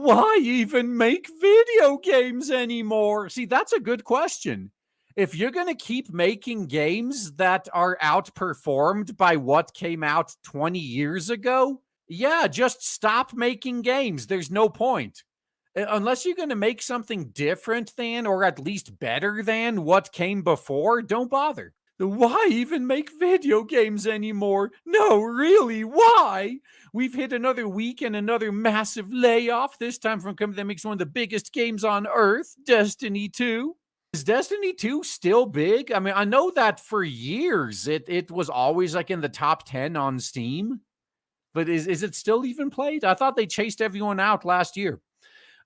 why even make video games anymore? See, that's a good question. If you're going to keep making games that are outperformed by what came out 20 years ago, yeah, just stop making games. There's no point. Unless you're going to make something different than, or at least better than, what came before, don't bother. Why even make video games anymore? No, really, why? We've hit another week and another massive layoff, this time from a company that makes one of the biggest games on Earth, Destiny 2. Is Destiny 2 still big? I mean, I know that for years it was always like in the top 10 on Steam, but is it still even played? I thought they chased everyone out last year.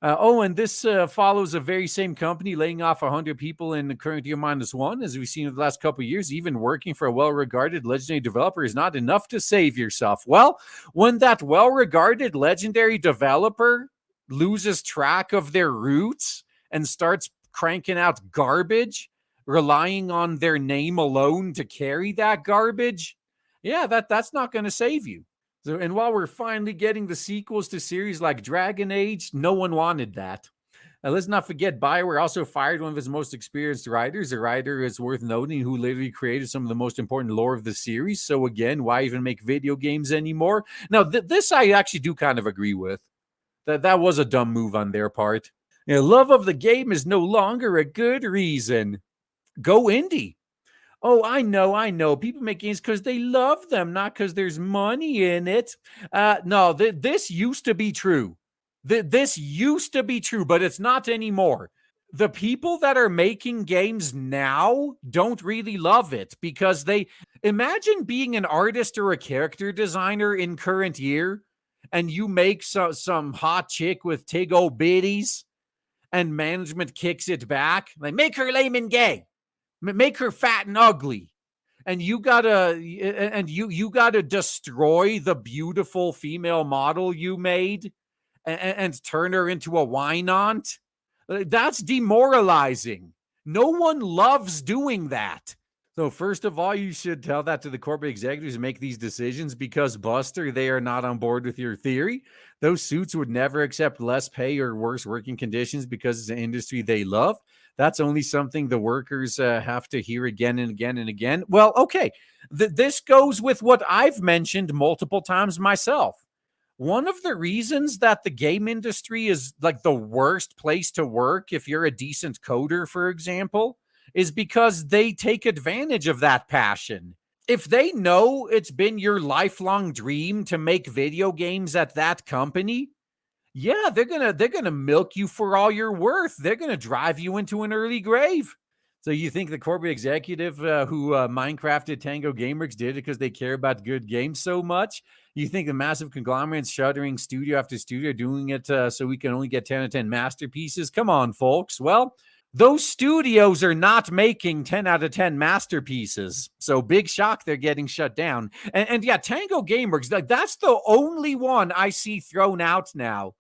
And this follows a very same company laying off 100 people in the current year -1, as we've seen in the last couple of years. Even working for a well-regarded legendary developer is not enough to save yourself. Well, when that well-regarded legendary developer loses track of their roots and starts cranking out garbage, relying on their name alone to carry that garbage, yeah, that's not going to save you. So, and while we're finally getting the sequels to series like Dragon Age, no one wanted that. Let's not forget, BioWare also fired one of its most experienced writers. A writer is worth noting who literally created some of the most important lore of the series. So again, why even make video games anymore? Now, this I actually do kind of agree with. That was a dumb move on their part. Love of the game is no longer a good reason. Go indie. Oh, I know. People make games because they love them, not because there's money in it. No, this used to be true. This used to be true, but it's not anymore. The people that are making games now don't really love it because they imagine being an artist or a character designer in current year, and you make some hot chick with tig old bitties, and management kicks it back. Like, make her lame and gay. Make her fat and ugly, and you gotta destroy the beautiful female model you made and turn her into a wynant. That's demoralizing. No one loves doing that. So first of all, you should tell that to the corporate executives who make these decisions, because Buster, they are not on board with your theory. Those suits would never accept less pay or worse working conditions because it's an industry they love. That's only something the workers have to hear again and again and again. Well, okay, this goes with what I've mentioned multiple times myself. One of the reasons that the game industry is like the worst place to work, if you're a decent coder, for example, is because they take advantage of that passion. If they know it's been your lifelong dream to make video games at that company, yeah, they're gonna milk you for all you're worth. They're gonna drive you into an early grave. So you think the corporate executive who Minecrafted Tango Gameworks did it because they care about good games so much? You think the massive conglomerates shuttering studio after studio doing it so we can only get 10 out of 10 masterpieces? Come on, folks. Well, those studios are not making 10 out of 10 masterpieces. So big shock they're getting shut down. And yeah, Tango Gameworks, like, that's the only one I see thrown out now.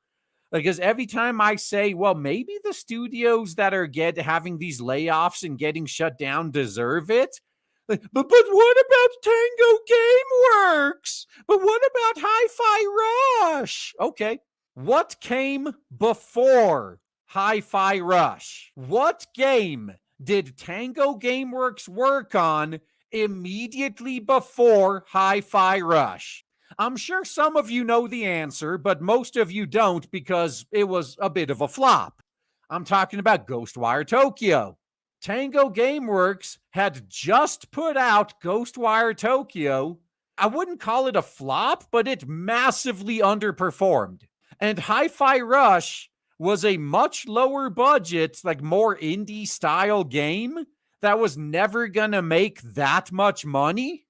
Because every time I say, well, maybe the studios that are having these layoffs and getting shut down deserve it. Like, but what about Tango Gameworks? But what about Hi-Fi Rush? Okay. What came before Hi-Fi Rush? What game did Tango Gameworks work on immediately before Hi-Fi Rush? I'm sure some of you know the answer, but most of you don't because it was a bit of a flop. I'm talking about Ghostwire Tokyo. Tango Gameworks had just put out Ghostwire Tokyo. I wouldn't call it a flop, but it massively underperformed. And Hi-Fi Rush was a much lower budget, like more indie style game that was never gonna make that much money.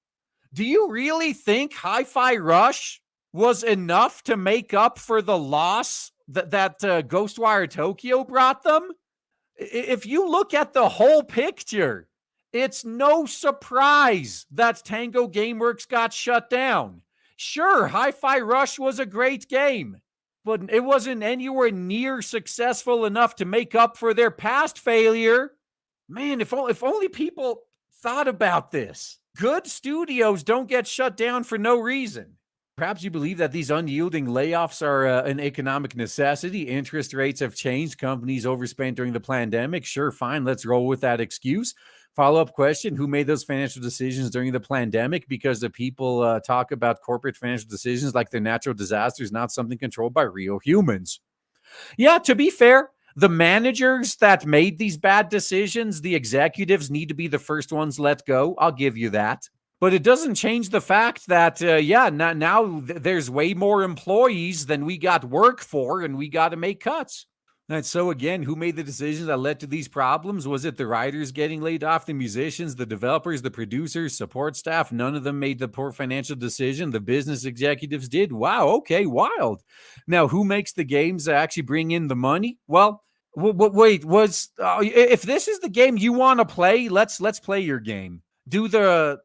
Do you really think Hi-Fi Rush was enough to make up for the loss that Ghostwire Tokyo brought them? If you look at the whole picture, it's no surprise that Tango Gameworks got shut down. Sure, Hi-Fi Rush was a great game, but it wasn't anywhere near successful enough to make up for their past failure. Man, if only people thought about this. Good studios don't get shut down for no reason. Perhaps you believe that these unyielding layoffs are an economic necessity. Interest rates have changed. Companies overspent during the pandemic. Sure, fine. Let's roll with that excuse. Follow up question: who made those financial decisions during the pandemic? Because the people talk about corporate financial decisions like they're natural disasters, not something controlled by real humans. Yeah, to be fair, the managers that made these bad decisions, the executives need to be the first ones let go. I'll give you that. But it doesn't change the fact that, now there's way more employees than we got work for, and we got to make cuts. And so, again, who made the decisions that led to these problems? Was it the writers getting laid off, the musicians, the developers, the producers, support staff? None of them made the poor financial decision. The business executives did. Wow, okay, wild. Now, who makes the games that actually bring in the money? Well, wait, if this is the game you want to play, let's play your game. Do the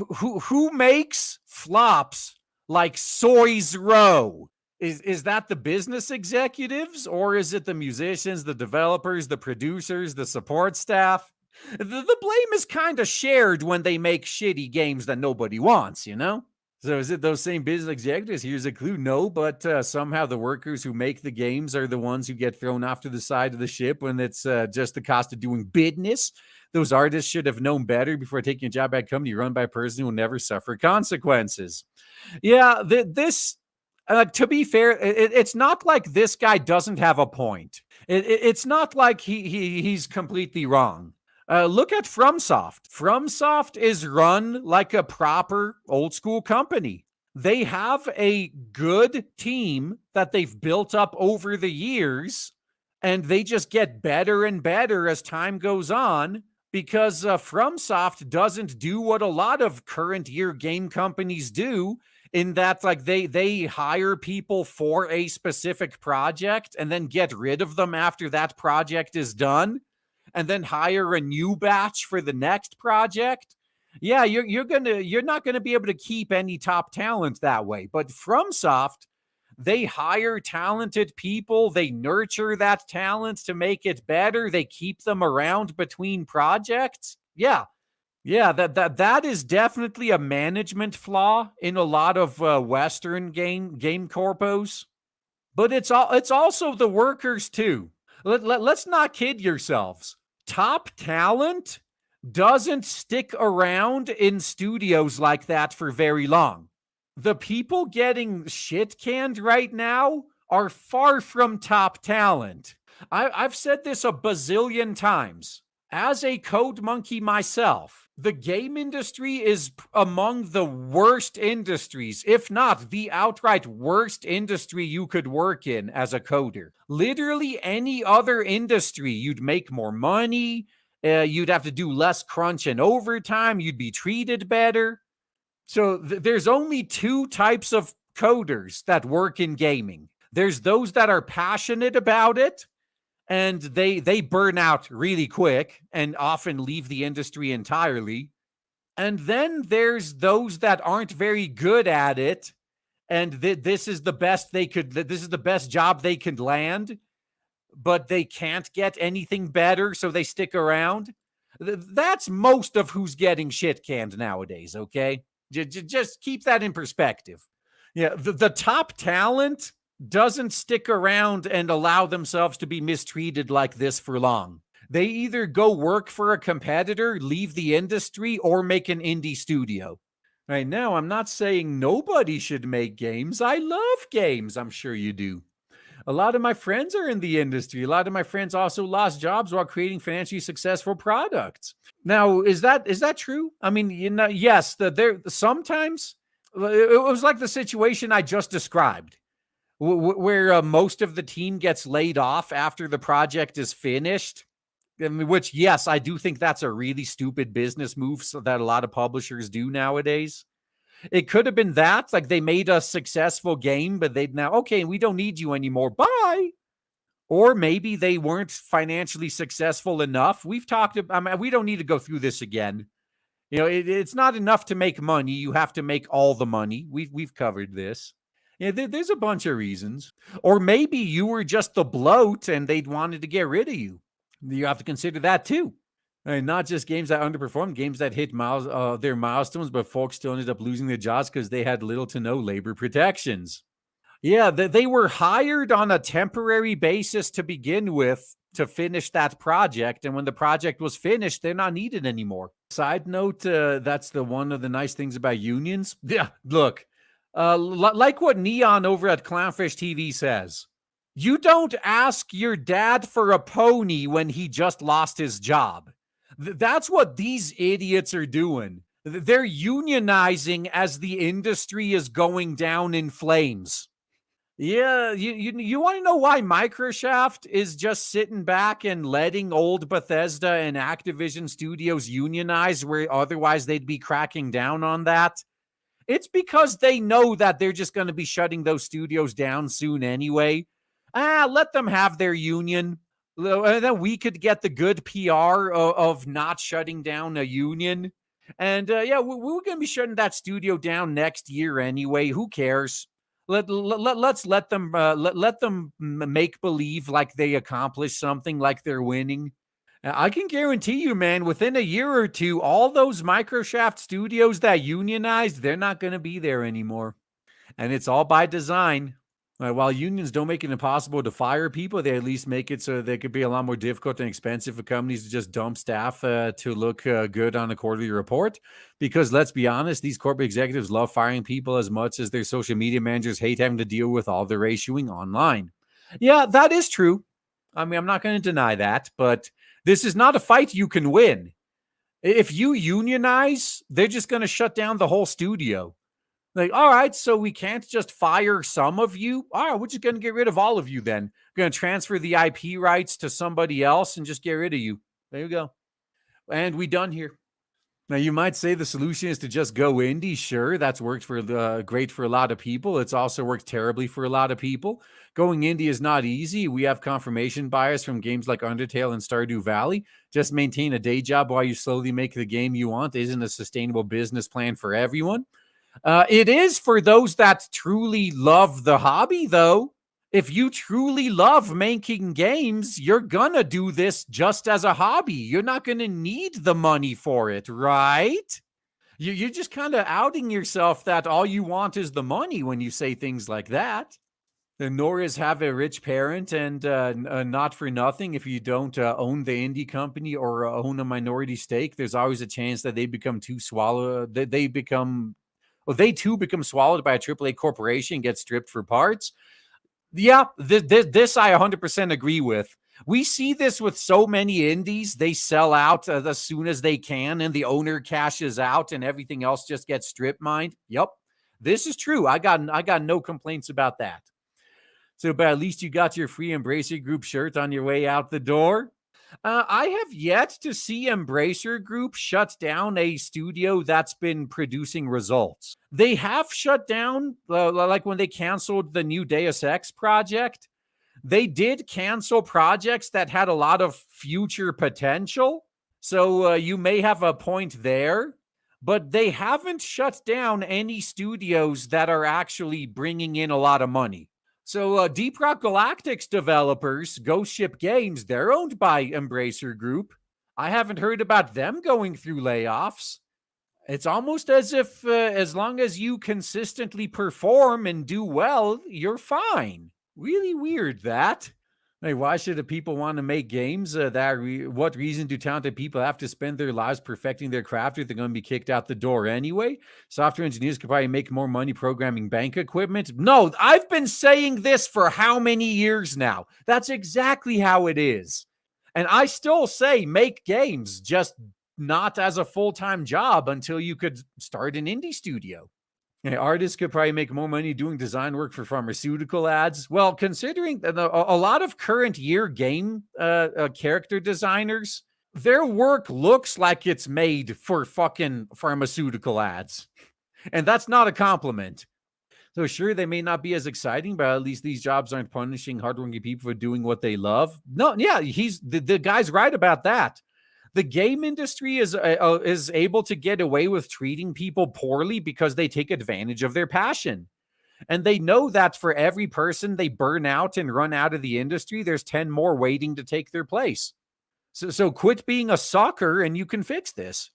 who makes flops like Soy's Row? Is that the business executives, or is it the musicians, the developers, the producers, the support staff? The blame is kind of shared when they make shitty games that nobody wants, you know? So is it those same business executives? Here's a clue. No, but somehow the workers who make the games are the ones who get thrown off to the side of the ship when it's just the cost of doing business. Those artists should have known better before taking a job at a company run by a person who will never suffer consequences. Yeah, to be fair, it's not like this guy doesn't have a point. It's not like he's completely wrong. Look at FromSoft. FromSoft is run like a proper old school company. They have a good team that they've built up over the years, and they just get better and better as time goes on because FromSoft doesn't do what a lot of current year game companies do, in that like they hire people for a specific project and then get rid of them after that project is done, and then hire a new batch for the next project. Yeah, you're not gonna be able to keep any top talent that way. But FromSoft, they hire talented people, they nurture that talent to make it better, they keep them around between projects. Yeah, that is definitely a management flaw in a lot of Western game corpos. But it's also the workers too. Let's not kid yourselves. Top talent doesn't stick around in studios like that for very long. The people getting shit canned right now are far from top talent. I've said this a bazillion times. As a code monkey myself, the game industry is among the worst industries, if not the outright worst industry you could work in as a coder. Literally any other industry, you'd make more money, you'd have to do less crunch and overtime, you'd be treated better. So there's only two types of coders that work in gaming. There's those that are passionate about it, and they burn out really quick and often leave the industry entirely. And then there's those that aren't very good at it, and this is the best this is the best job they could land, but they can't get anything better, so they stick around. That's most of who's getting shit canned nowadays, okay? Just keep that in perspective. Yeah, the top talent doesn't stick around and allow themselves to be mistreated like this for long. They either go work for a competitor, leave the industry, or make an indie studio. Right now, I'm not saying nobody should make games. I love games. I'm sure you do. A lot of my friends are in the industry. A lot of my friends also lost jobs while creating financially successful products. Now, is that true? I mean, yes, there sometimes it was like the situation I just described, where most of the team gets laid off after the project is finished. I mean, which, yes, I do think that's a really stupid business move that a lot of publishers do nowadays. It could have been that, like they made a successful game, but they'd now, okay, we don't need you anymore. Bye. Or maybe they weren't financially successful enough. We've talked about, I mean, we don't need to go through this again. You know, it's not enough to make money. You have to make all the money. We've covered this. Yeah, there's a bunch of reasons. Or maybe you were just the bloat and they'd wanted to get rid of you. You have to consider that too. And not just games that underperformed, games that hit their milestones, but folks still ended up losing their jobs because they had little to no labor protections. Yeah, they were hired on a temporary basis to begin with to finish that project. And when the project was finished, they're not needed anymore. Side note, that's the one of the nice things about unions. Yeah, look, like what Neon over at Clownfish TV says. You don't ask your dad for a pony when he just lost his job. That's what these idiots are doing. They're unionizing as the industry is going down in flames. Yeah, you want to know why Microsoft is just sitting back and letting old Bethesda and Activision studios unionize where otherwise they'd be cracking down on that? It's because they know that they're just going to be shutting those studios down soon anyway. Let them have their union. And then we could get the good PR of not shutting down a union. And yeah, we're going to be shutting that studio down next year anyway. Who cares? Let's let them let them make believe like they accomplished something, like they're winning. I can guarantee you, man, within a year or two, all those Microsoft studios that unionized, they're not going to be there anymore. And it's all by design. While unions don't make it impossible to fire people, they at least make it so they could be a lot more difficult and expensive for companies to just dump staff to look good on a quarterly report. Because let's be honest, these corporate executives love firing people as much as their social media managers hate having to deal with all their issuing online. Yeah, that is true. I mean, I'm not going to deny that, but this is not a fight you can win. If you unionize, they're just going to shut down the whole studio. Like, all right, so we can't just fire some of you. All right, we're just going to get rid of all of you then. We're going to transfer the IP rights to somebody else and just get rid of you. There you go. And we done here. Now, you might say the solution is to just go indie. Sure, that's worked for great for a lot of people. It's also worked terribly for a lot of people. Going indie is not easy. We have confirmation bias from games like Undertale and Stardew Valley. Just maintain a day job while you slowly make the game you want isn't a sustainable business plan for everyone. It is for those that truly love the hobby, though. If you truly love making games, you're gonna do this just as a hobby. You're not gonna need the money for it, right? You're just kind of outing yourself that all you want is the money when you say things like that. The Norris have a rich parent, and not for nothing, if you don't own the indie company or own a minority stake, there's always a chance that they become too swallowed. They become, well, they too become swallowed by a AAA corporation, get stripped for parts. Yeah, this I 100% agree with. We see this with so many indies. They sell out as soon as they can, and the owner cashes out, and everything else just gets strip mined. Yep, this is true. I got no complaints about that. So, but at least you got your free Embracer Group shirt on your way out the door. I have yet to see Embracer Group shut down a studio that's been producing results. They have shut down, like when they canceled the new Deus Ex project. They did cancel projects that had a lot of future potential. So you may have a point there. But they haven't shut down any studios that are actually bringing in a lot of money. So Deep Rock Galactic's developers, Ghost Ship Games, they're owned by Embracer Group. I haven't heard about them going through layoffs. It's almost as if as long as you consistently perform and do well, you're fine. Really weird that. Like, why should the people want to make games? What reason do talented people have to spend their lives perfecting their craft if they're going to be kicked out the door anyway? Software engineers could probably make more money programming bank equipment. No, I've been saying this for how many years now? That's exactly how it is. And I still say make games, just not as a full-time job until you could start an indie studio. Yeah, artists could probably make more money doing design work for pharmaceutical ads. Well, considering that a lot of current year game character designers, their work looks like it's made for fucking pharmaceutical ads. And that's not a compliment. So sure, they may not be as exciting, but at least these jobs aren't punishing hardworking people for doing what they love. No, yeah, he's the guy's right about that. The game industry is able to get away with treating people poorly because they take advantage of their passion. And they know that for every person they burn out and run out of the industry, there's 10 more waiting to take their place. So quit being a sucker and you can fix this.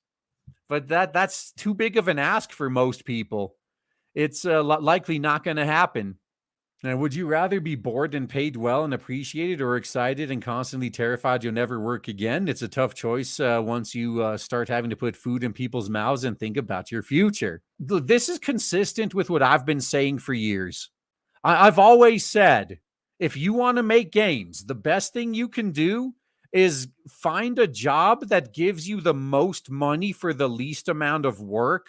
But that's too big of an ask for most people. It's likely not going to happen. Now, would you rather be bored and paid well and appreciated, or excited and constantly terrified you'll never work again? It's a tough choice once you start having to put food in people's mouths and think about your future. This is consistent with what I've been saying for years. I've always said, if you want to make games, the best thing you can do is find a job that gives you the most money for the least amount of work,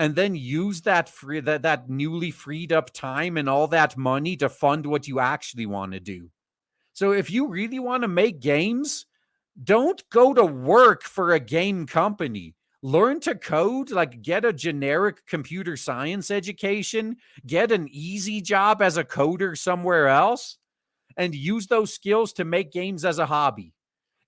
and then use that newly freed up time and all that money to fund what you actually want to do. So if you really want to make games, don't go to work for a game company. Learn to code, like get a generic computer science education, get an easy job as a coder somewhere else, and use those skills to make games as a hobby.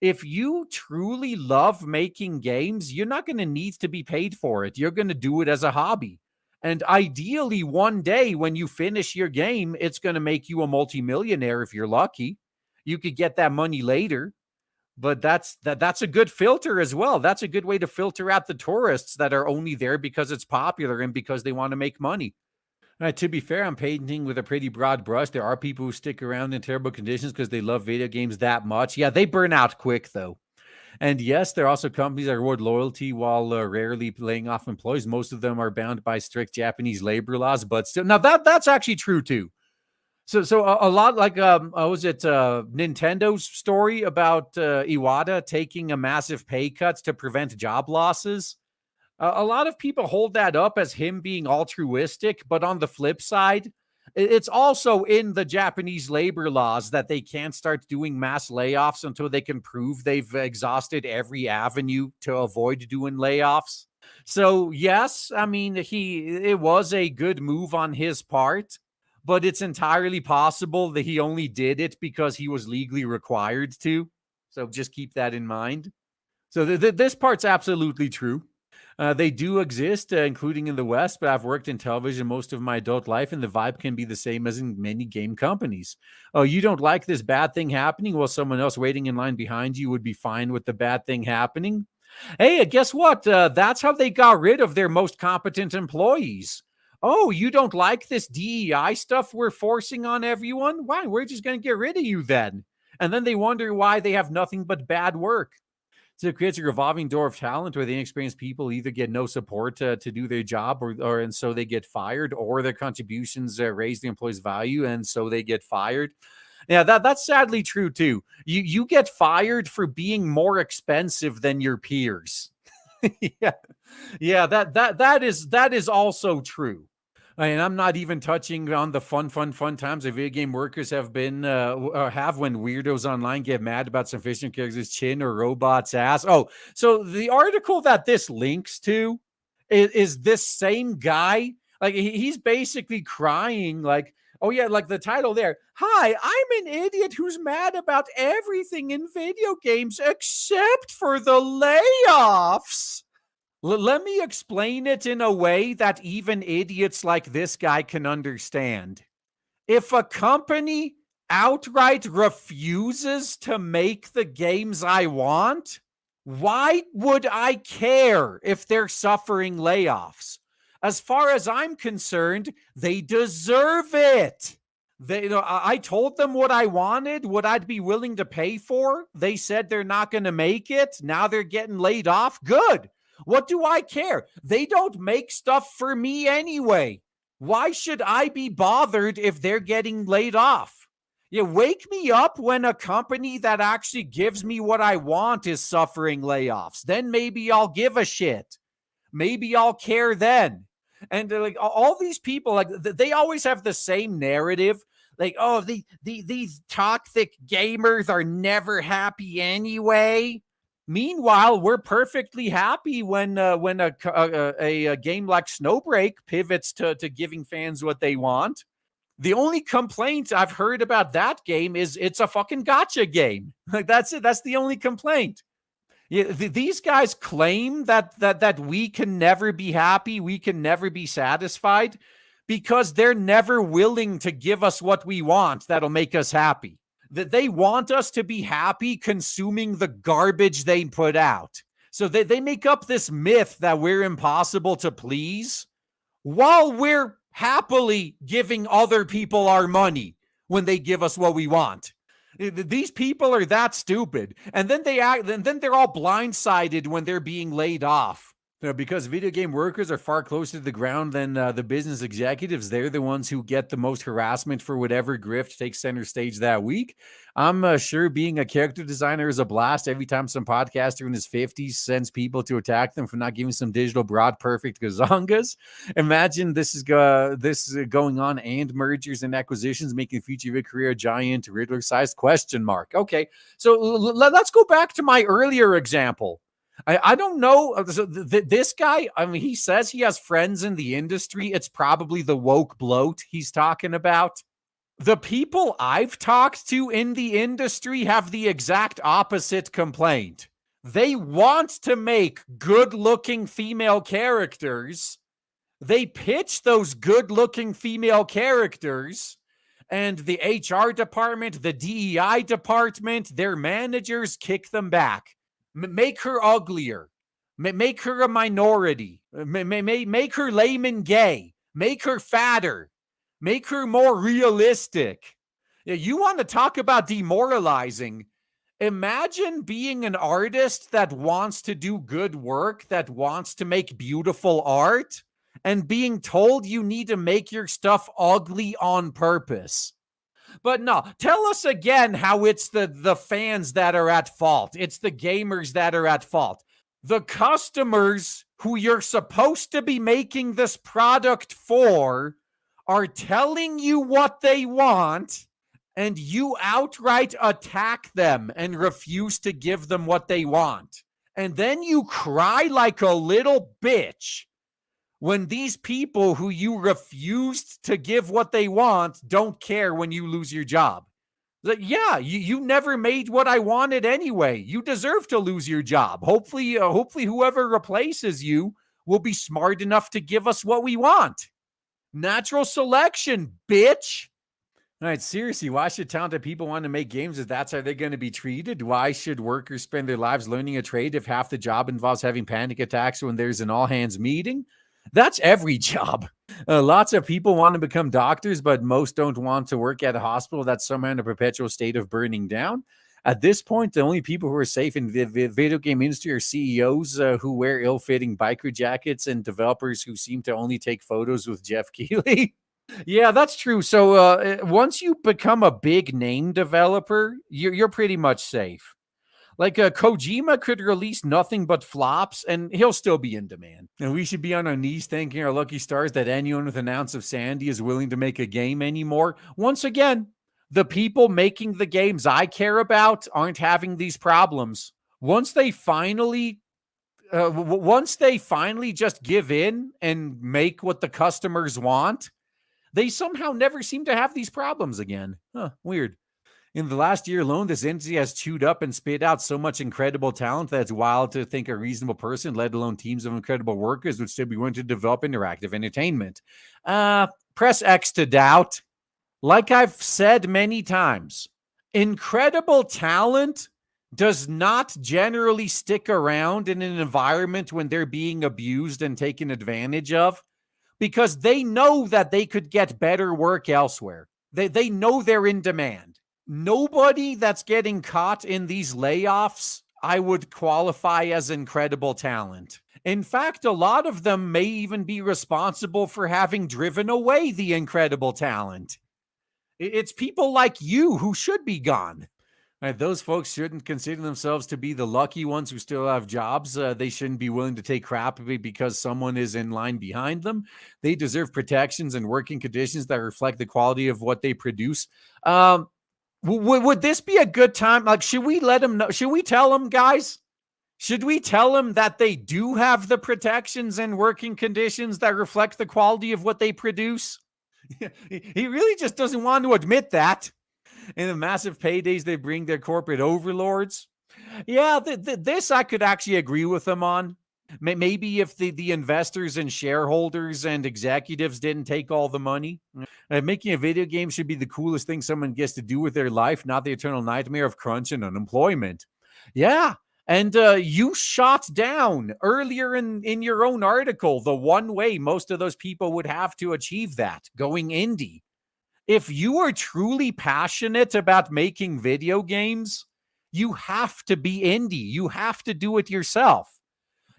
If you truly love making games, you're not going to need to be paid for it. You're going to do it as a hobby. And ideally, one day when you finish your game, it's going to make you a multimillionaire if you're lucky. You could get that money later, but that's a good filter as well. That's a good way to filter out the tourists that are only there because it's popular and because they want to make money. To be fair, I'm painting with a pretty broad brush. There are people who stick around in terrible conditions because they love video games that much. Yeah, they burn out quick, though. And yes, there are also companies that reward loyalty while rarely laying off employees. Most of them are bound by strict Japanese labor laws, but still, now that's actually true too. So a lot like was it Nintendo's story about Iwata taking a massive pay cuts to prevent job losses? A lot of people hold that up as him being altruistic, but on the flip side, it's also in the Japanese labor laws that they can't start doing mass layoffs until they can prove they've exhausted every avenue to avoid doing layoffs. So, yes, I mean, it was a good move on his part, but it's entirely possible that he only did it because he was legally required to. So just keep that in mind. So this part's absolutely true. They do exist, including in the West, but I've worked in television most of my adult life, and the vibe can be the same as in many game companies. Oh, you don't like this bad thing happening? Well, someone else waiting in line behind you would be fine with the bad thing happening. Hey, guess what? That's how they got rid of their most competent employees. Oh, you don't like this DEI stuff we're forcing on everyone? Why? We're just going to get rid of you then. And then they wonder why they have nothing but bad work. So it creates a revolving door of talent where the inexperienced people either get no support to do their job, and so they get fired, or their contributions raise the employee's value, and so they get fired. Yeah, that's sadly true too. You get fired for being more expensive than your peers. yeah, yeah, that is also true. And I'm not even touching on the fun times that video game workers have been have when weirdos online get mad about some fictional character's chin or robot's ass. Oh, so the article that this links to is this same guy. Like he's basically crying, like, oh yeah, like the title there. Hi, I'm an idiot who's mad about everything in video games except for the layoffs. Let me explain it in a way that even idiots like this guy can understand. If a company outright refuses to make the games I want, why would I care if they're suffering layoffs? As far as I'm concerned, they deserve it. I told them what I wanted, what I'd be willing to pay for. They said they're not going to make it. Now they're getting laid off. Good. What do I care? They don't make stuff for me anyway. Why should I be bothered if they're getting laid off? Yeah, wake me up when a company that actually gives me what I want is suffering layoffs. Then maybe I'll give a shit. Maybe I'll care then. And like all these people, like they always have the same narrative. Like, oh, these toxic gamers are never happy anyway. Meanwhile, we're perfectly happy when a game like Snowbreak pivots to giving fans what they want. The only complaint I've heard about that game is it's a fucking gotcha game. Like that's it. That's the only complaint. Yeah, these guys claim that we can never be happy, we can never be satisfied because they're never willing to give us what we want that'll make us happy. That they want us to be happy consuming the garbage they put out. So they make up this myth that we're impossible to please while we're happily giving other people our money when they give us what we want. These people are that stupid. And then they're all blindsided when they're being laid off. Because video game workers are far closer to the ground than the business executives. They're the ones who get the most harassment for whatever grift takes center stage that week. I'm sure being a character designer is a blast every time some podcaster in his 50s sends people to attack them for not giving some digital broad perfect gazongas. Imagine this is going on, and mergers and acquisitions making the future of your career a giant Riddler-sized question mark. Okay, so let's go back to my earlier example. I don't know. This guy, I mean, he says he has friends in the industry. It's probably the woke bloat he's talking about. The people I've talked to in the industry have the exact opposite complaint. They want to make good-looking female characters. They pitch those good-looking female characters, and the HR department, the DEI department, their managers kick them back. Make her uglier. Make her a minority. Make her lame and gay. Make her fatter. Make her more realistic. You want to talk about demoralizing? Imagine being an artist that wants to do good work, that wants to make beautiful art, and being told you need to make your stuff ugly on purpose. But no, tell us again how it's the fans that are at fault. It's the gamers that are at fault. The customers who you're supposed to be making this product for are telling you what they want, and you outright attack them and refuse to give them what they want. And then you cry like a little bitch when these people who you refused to give what they want don't care when you lose your job. Like, yeah, you never made what I wanted anyway. You deserve to lose your job. Hopefully whoever replaces you will be smart enough to give us what we want. Natural selection, bitch. All right, seriously, why should talented people want to make games if that's how they're going to be treated? Why should workers spend their lives learning a trade if half the job involves having panic attacks when there's an all-hands meeting? That's every job. Lots of people want to become doctors, but most don't want to work at a hospital that's somehow in a perpetual state of burning down. At this point, the only people who are safe in the video game industry are CEOs who wear ill-fitting biker jackets and developers who seem to only take photos with Jeff Keighley. Yeah, that's true. So once you become a big name developer, you're pretty much safe. Like Kojima could release nothing but flops, and he'll still be in demand. And we should be on our knees thanking our lucky stars that anyone with an ounce of sanity is willing to make a game anymore. Once again, the people making the games I care about aren't having these problems. Once they finally just give in and make what the customers want, they somehow never seem to have these problems again. Weird. In the last year alone, this industry has chewed up and spit out so much incredible talent that it's wild to think a reasonable person, let alone teams of incredible workers, would still be willing to develop interactive entertainment. Press X to doubt. Like I've said many times, incredible talent does not generally stick around in an environment when they're being abused and taken advantage of, because they know that they could get better work elsewhere. They know they're in demand. Nobody that's getting caught in these layoffs, I would qualify as incredible talent. In fact, a lot of them may even be responsible for having driven away the incredible talent. It's people like you who should be gone. Right, those folks shouldn't consider themselves to be the lucky ones who still have jobs. They shouldn't be willing to take crap because someone is in line behind them. They deserve protections and working conditions that reflect the quality of what they produce. Would this be a good time? Like, should we let them know? Should we tell them, guys? Should we tell them that they do have the protections and working conditions that reflect the quality of what they produce? He really just doesn't want to admit that. And the massive paydays they bring their corporate overlords. Yeah, this I could actually agree with them on. Maybe if the investors and shareholders and executives didn't take all the money. Making a video game should be the coolest thing someone gets to do with their life, not the eternal nightmare of crunch and unemployment. Yeah. And you shot down earlier in your own article the one way most of those people would have to achieve that, going indie. If you are truly passionate about making video games, you have to be indie. You have to do it yourself.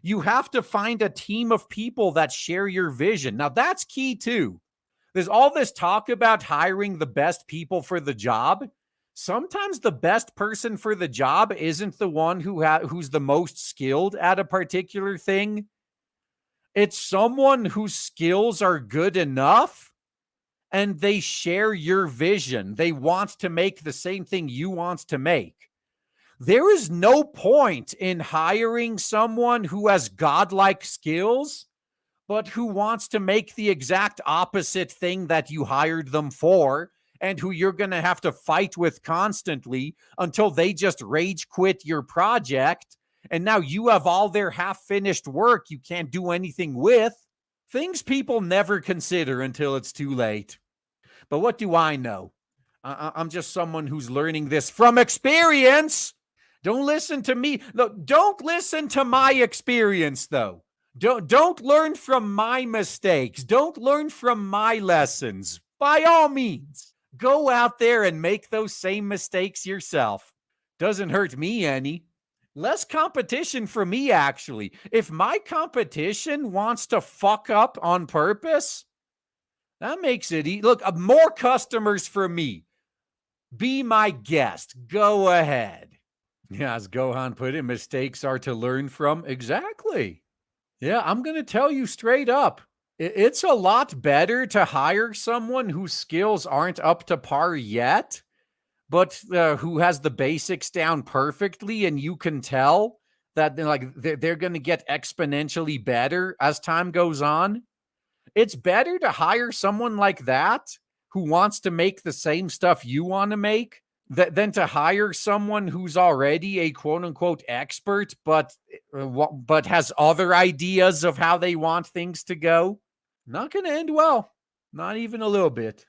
You have to find a team of people that share your vision. Now, that's key too. There's all this talk about hiring the best people for the job. Sometimes the best person for the job isn't the one who's the most skilled at a particular thing. It's someone whose skills are good enough and they share your vision. They want to make the same thing you want to make. There is no point in hiring someone who has godlike skills, but who wants to make the exact opposite thing that you hired them for, and who you're going to have to fight with constantly until they just rage quit your project. And now you have all their half finished work you can't do anything with. Things people never consider until it's too late. But what do I know? I'm just someone who's learning this from experience. Don't listen to me. Look, don't listen to my experience, though. Don't learn from my mistakes. Don't learn from my lessons. By all means, go out there and make those same mistakes yourself. Doesn't hurt me any. Less competition for me, actually. If my competition wants to fuck up on purpose, that makes it easy. Look, more customers for me. Be my guest. Go ahead. Yeah, as Gohan put it, mistakes are to learn from. Exactly. Yeah, I'm going to tell you straight up. It's a lot better to hire someone whose skills aren't up to par yet, but who has the basics down perfectly, and you can tell that they're going to get exponentially better as time goes on. It's better to hire someone like that who wants to make the same stuff you want to make than to hire someone who's already a quote unquote expert, but has other ideas of how they want things to go. Not going to end well. Not even a little bit.